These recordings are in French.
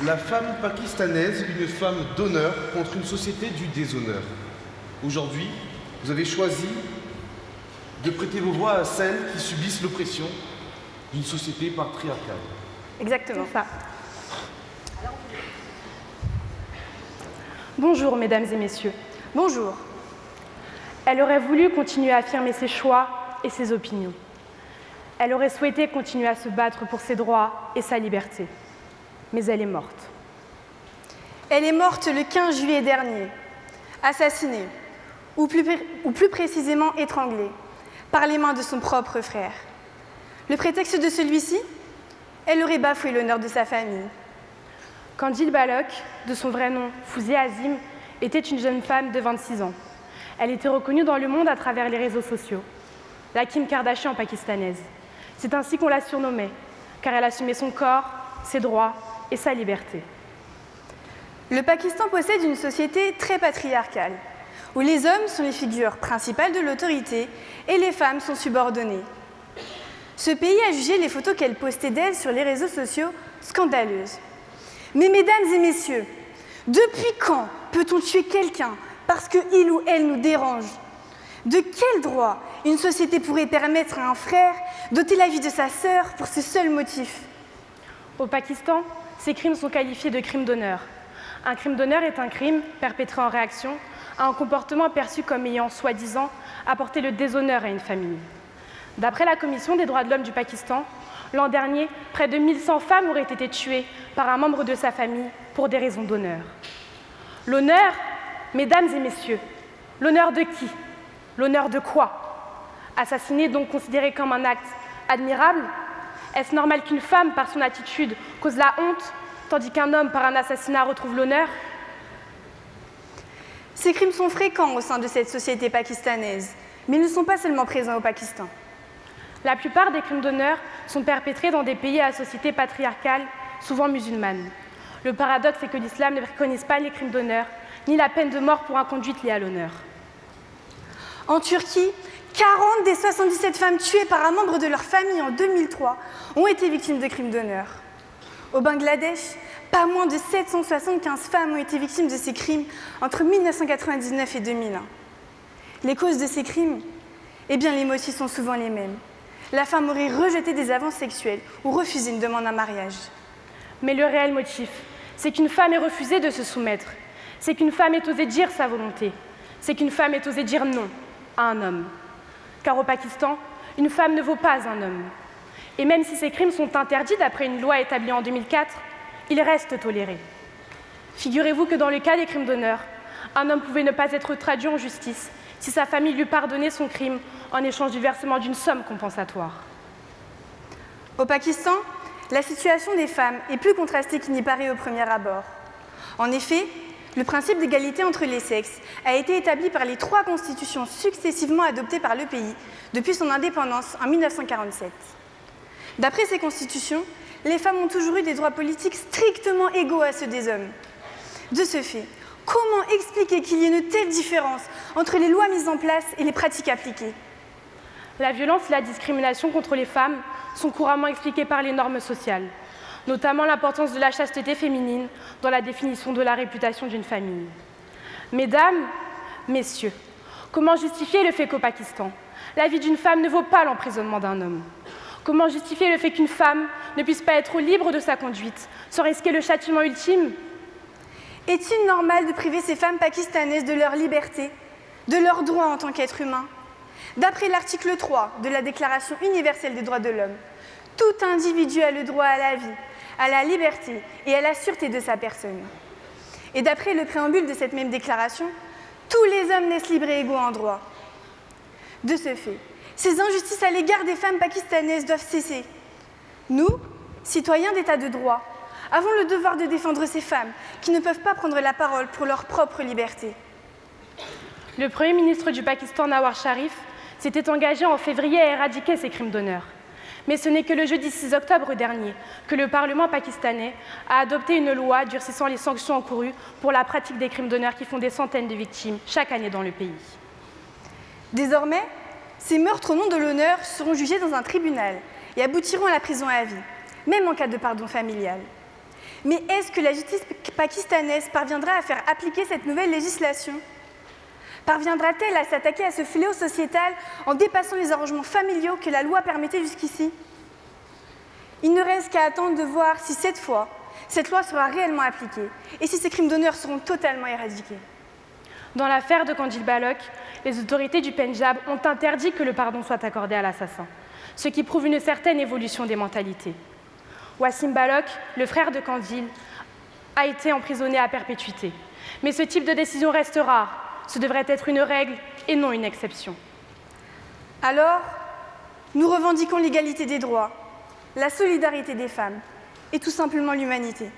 La femme pakistanaise, une femme d'honneur contre une société du déshonneur. Aujourd'hui, vous avez choisi de prêter vos voix à celles qui subissent l'oppression d'une société patriarcale. Exactement. Ça. Bonjour, mesdames et messieurs. Bonjour. Elle aurait voulu continuer à affirmer ses choix et ses opinions. Elle aurait souhaité continuer à se battre pour ses droits et sa liberté. Mais elle est morte. Elle est morte le 15 juillet dernier, assassinée, ou plus précisément étranglée, par les mains de son propre frère. Le prétexte de celui-ci? Elle aurait bafoué l'honneur de sa famille. Kandil Balok, de son vrai nom Fouzia Azim, était une jeune femme de 26 ans. Elle était reconnue dans le monde à travers les réseaux sociaux. La Kim Kardashian pakistanaise. C'est ainsi qu'on la surnommait, car elle assumait son corps, ses droits et sa liberté. Le Pakistan possède une société très patriarcale, où les hommes sont les figures principales de l'autorité et les femmes sont subordonnées. Ce pays a jugé les photos qu'elle postait d'elle sur les réseaux sociaux scandaleuses. Mais mesdames et messieurs, depuis quand peut-on tuer quelqu'un parce qu'il ou elle nous dérange? De quel droit une société pourrait permettre à un frère d'ôter la vie de sa sœur pour ce seul motif? Au Pakistan, ces crimes sont qualifiés de crimes d'honneur. Un crime d'honneur est un crime perpétré en réaction à un comportement perçu comme ayant, soi-disant, apporté le déshonneur à une famille. D'après la Commission des droits de l'homme du Pakistan, l'an dernier, près de 1100 femmes auraient été tuées par un membre de sa famille pour des raisons d'honneur. L'honneur, mesdames et messieurs, l'honneur de qui? L'honneur de quoi? Assassiner donc considéré comme un acte admirable? Est-ce normal qu'une femme, par son attitude, cause la honte, tandis qu'un homme, par un assassinat, retrouve l'honneur? Ces crimes sont fréquents au sein de cette société pakistanaise, mais ils ne sont pas seulement présents au Pakistan. La plupart des crimes d'honneur sont perpétrés dans des pays à société patriarcale, souvent musulmane. Le paradoxe est que l'islam ne préconise pas les crimes d'honneur, ni la peine de mort pour inconduite liée à l'honneur. En Turquie, 40 des 77 femmes tuées par un membre de leur famille en 2003 ont été victimes de crimes d'honneur. Au Bangladesh, pas moins de 775 femmes ont été victimes de ces crimes entre 1999 et 2001. Les causes de ces crimes? Eh bien, les motifs sont souvent les mêmes. La femme aurait rejeté des avances sexuelles ou refusé une demande en mariage. Mais le réel motif, c'est qu'une femme ait refusé de se soumettre. C'est qu'une femme ait osé dire sa volonté. C'est qu'une femme ait osé dire non à un homme. Car au Pakistan, une femme ne vaut pas un homme. Et même si ces crimes sont interdits d'après une loi établie en 2004, ils restent tolérés. Figurez-vous que dans le cas des crimes d'honneur, un homme pouvait ne pas être traduit en justice si sa famille lui pardonnait son crime en échange du versement d'une somme compensatoire. Au Pakistan, la situation des femmes est plus contrastée qu'il n'y paraît au premier abord. En effet, le principe d'égalité entre les sexes a été établi par les 3 constitutions successivement adoptées par le pays depuis son indépendance en 1947. D'après ces constitutions, les femmes ont toujours eu des droits politiques strictement égaux à ceux des hommes. De ce fait, comment expliquer qu'il y ait une telle différence entre les lois mises en place et les pratiques appliquées? La violence et la discrimination contre les femmes sont couramment expliquées par les normes sociales, notamment l'importance de la chasteté féminine dans la définition de la réputation d'une famille. Mesdames, messieurs, comment justifier le fait qu'au Pakistan, la vie d'une femme ne vaut pas l'emprisonnement d'un homme? Comment justifier le fait qu'une femme ne puisse pas être libre de sa conduite sans risquer le châtiment ultime? Est-il normal de priver ces femmes pakistanaises de leur liberté, de leurs droits en tant qu'êtres humains? D'après l'article 3 de la Déclaration universelle des droits de l'homme, tout individu a le droit à la vie, à la liberté et à la sûreté de sa personne. Et d'après le préambule de cette même déclaration, tous les hommes naissent libres et égaux en droit. De ce fait, ces injustices à l'égard des femmes pakistanaises doivent cesser. Nous, citoyens d'État de droit, avons le devoir de défendre ces femmes qui ne peuvent pas prendre la parole pour leur propre liberté. Le Premier ministre du Pakistan, Nawaz Sharif, s'était engagé en février à éradiquer ces crimes d'honneur. Mais ce n'est que le jeudi 6 octobre dernier que le Parlement pakistanais a adopté une loi durcissant les sanctions encourues pour la pratique des crimes d'honneur qui font des centaines de victimes chaque année dans le pays. Désormais, ces meurtres au nom de l'honneur seront jugés dans un tribunal et aboutiront à la prison à vie, même en cas de pardon familial. Mais est-ce que la justice pakistanaise parviendra à faire appliquer cette nouvelle législation? Parviendra-t-elle à s'attaquer à ce fléau sociétal en dépassant les arrangements familiaux que la loi permettait jusqu'ici? Il ne reste qu'à attendre de voir si cette fois, cette loi sera réellement appliquée et si ces crimes d'honneur seront totalement éradiqués. Dans l'affaire de Kandil Balok, les autorités du Pendjab ont interdit que le pardon soit accordé à l'assassin, ce qui prouve une certaine évolution des mentalités. Wassim Balok, le frère de Kandil, a été emprisonné à perpétuité. Mais ce type de décision reste rare. Ce devrait être une règle et non une exception. Alors, nous revendiquons l'égalité des droits, la solidarité des femmes et tout simplement l'humanité.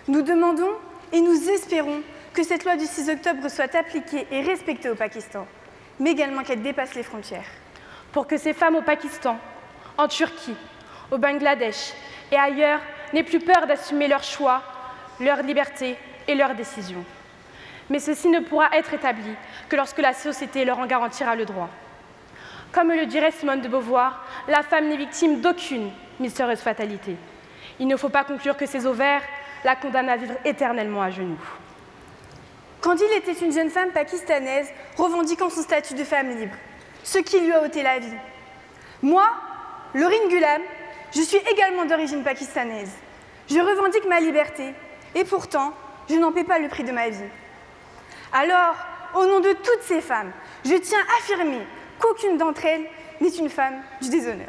Nous demandons et nous espérons que cette loi du 6 octobre soit appliquée et respectée au Pakistan, mais également qu'elle dépasse les frontières. Pour que ces femmes au Pakistan, en Turquie, au Bangladesh et ailleurs n'aient plus peur d'assumer leurs choix, leur liberté et leurs décisions. Mais ceci ne pourra être établi que lorsque la société leur en garantira le droit. Comme le dirait Simone de Beauvoir, la femme n'est victime d'aucune mystérieuse fatalité. Il ne faut pas conclure que ses ovaires la condamnent à vivre éternellement à genoux. Kandil était une jeune femme pakistanaise revendiquant son statut de femme libre, ce qui lui a ôté la vie. Moi, Laurine Ghulam, je suis également d'origine pakistanaise. Je revendique ma liberté et pourtant, je n'en paie pas le prix de ma vie. Alors, au nom de toutes ces femmes, je tiens à affirmer qu'aucune d'entre elles n'est une femme du déshonneur.